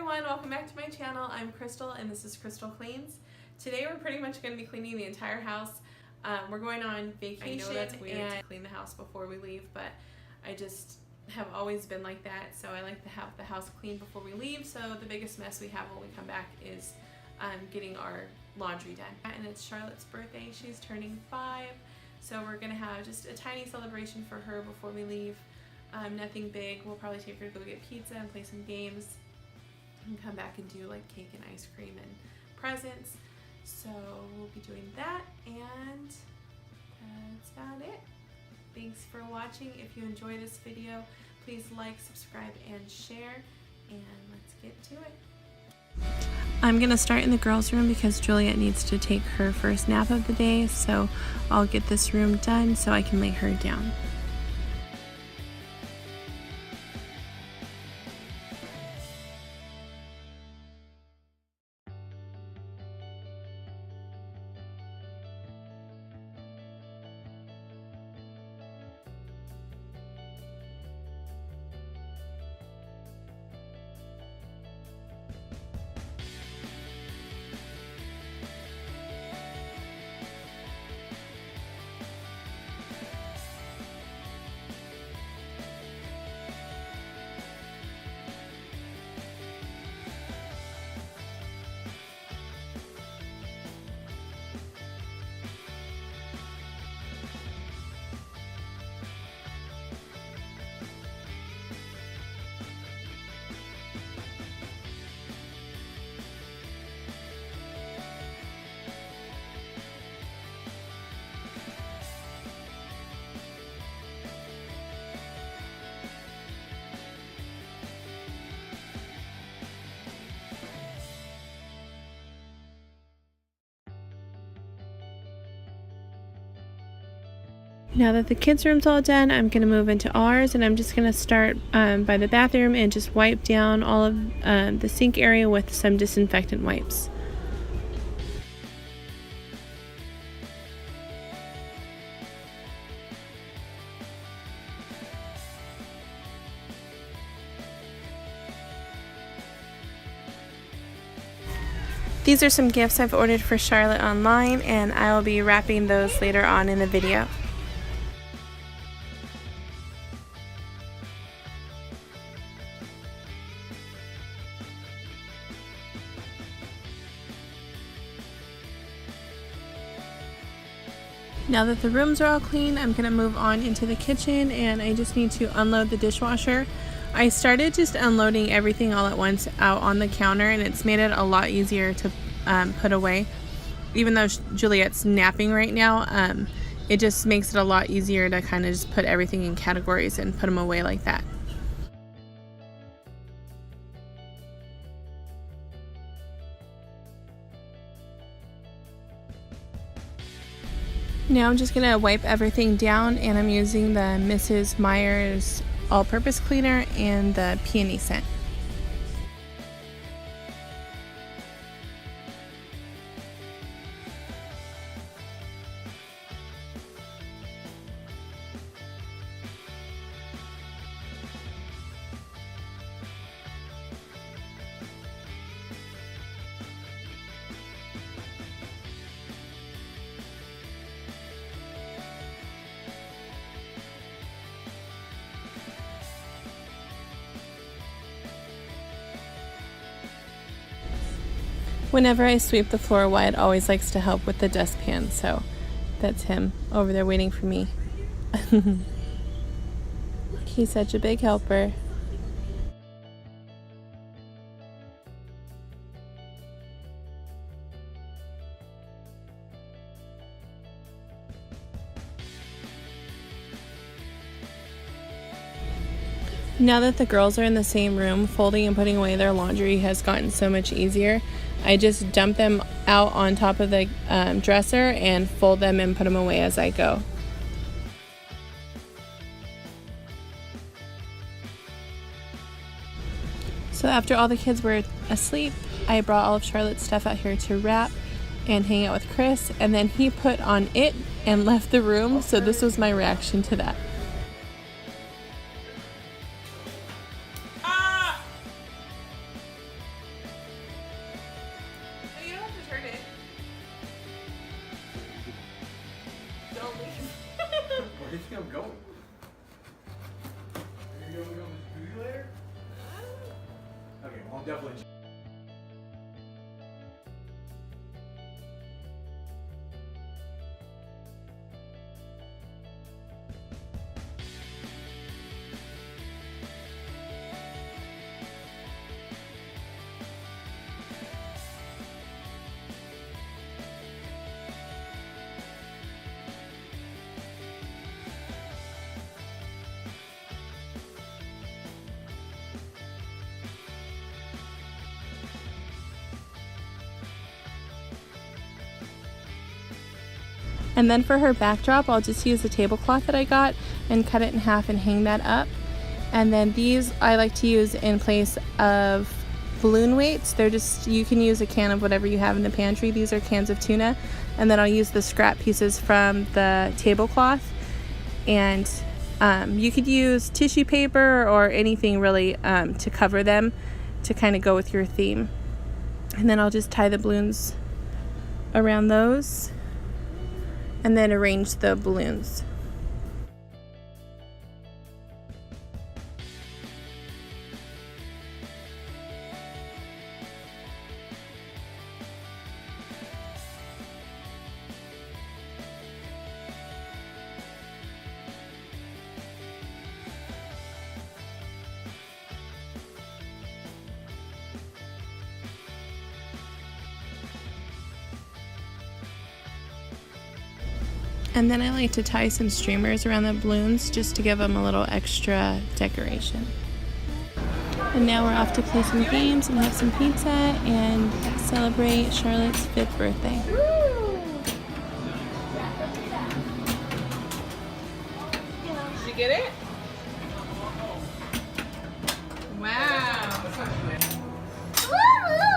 everyone, welcome back to my channel. I'm Crystal and this is Crystal Cleans. Today we're pretty much going to be cleaning the entire house. We're going on vacation. I know that's weird to clean the house before we leave, but I just have always been like that, so I like to have the house clean before we leave. So the biggest mess we have when we come back is getting our laundry done. And it's Charlotte's birthday. She's turning 5, so we're going to have just a tiny celebration for her before we leave. Nothing big. We'll probably take her to go get pizza and play some games and come back and do like cake and ice cream and presents. So we'll be doing that, and that's about it. Thanks for watching. If you enjoyed this video, please like, subscribe, and share, and let's get to it. I'm gonna start in the girls' room because Juliet needs to take her first nap of the day, so I'll get this room done so I can lay her down. Now that the kids' room's all done, I'm going to move into ours, and I'm just going to start by the bathroom and just wipe down all of the sink area with some disinfectant wipes. These are some gifts I've ordered for Charlotte online, and I will be wrapping those later on in the video. Now that the rooms are all clean, I'm going to move on into the kitchen, and I just need to unload the dishwasher. I started just unloading everything all at once out on the counter, and it's made it a lot easier to put away. Even though Juliet's napping right now, it just makes it a lot easier to kind of just put everything in categories and put them away like that. Now I'm just going to wipe everything down, and I'm using the Mrs. Meyer's all-purpose cleaner and the peony scent. Whenever I sweep the floor, Wyatt always likes to help with the dustpan, so that's him over there waiting for me. He's such a big helper. Now that the girls are in the same room, folding and putting away their laundry has gotten so much easier. I just dump them out on top of the dresser and fold them and put them away as I go. So after all the kids were asleep, I brought all of Charlotte's stuff out here to wrap and hang out with Chris, and then he put on it and left the room, so this was my reaction to that. turn it. Don't leave. Where did you go? Are you going to go with Booty later? Okay, well, I'll definitely. And then for her backdrop, I'll just use the tablecloth that I got and cut it in half and hang that up. And then these I like to use in place of balloon weights. They're just, you can use a can of whatever you have in the pantry. These are cans of tuna. And then I'll use the scrap pieces from the tablecloth. And you could use tissue paper or anything really to cover them to kind of go with your theme. And then I'll just tie the balloons around those and then arrange the balloons. And then I like to tie some streamers around the balloons just to give them a little extra decoration. And now we're off to play some games and have some pizza and celebrate Charlotte's 5th birthday. Did you get it? Wow. Woo!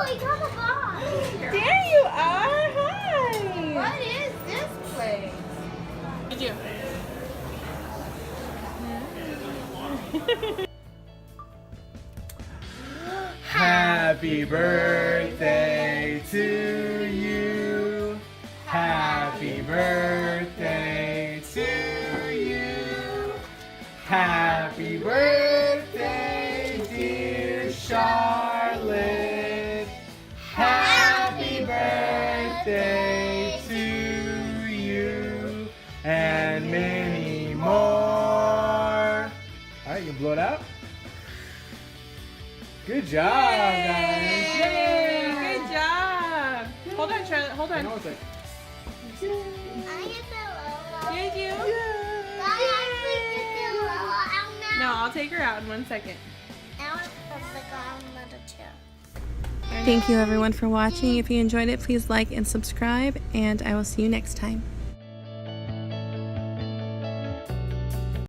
We got the box. There you are. Hi. What is this place? Did you? Happy birthday to you. Happy birthday to you. Happy birthday, dear Charlotte. Happy birthday to you and many more. All right, you can blow it out. Good job, guys! Yay! Good job! Hold on, Charlotte. Hold on. No, it's like, I get the Lola. Did you? I get the Lola. No, I'll take her out in 1 second. I want to put the godmother too. Thank you everyone for watching. If you enjoyed it, please like and subscribe, and I will see you next time.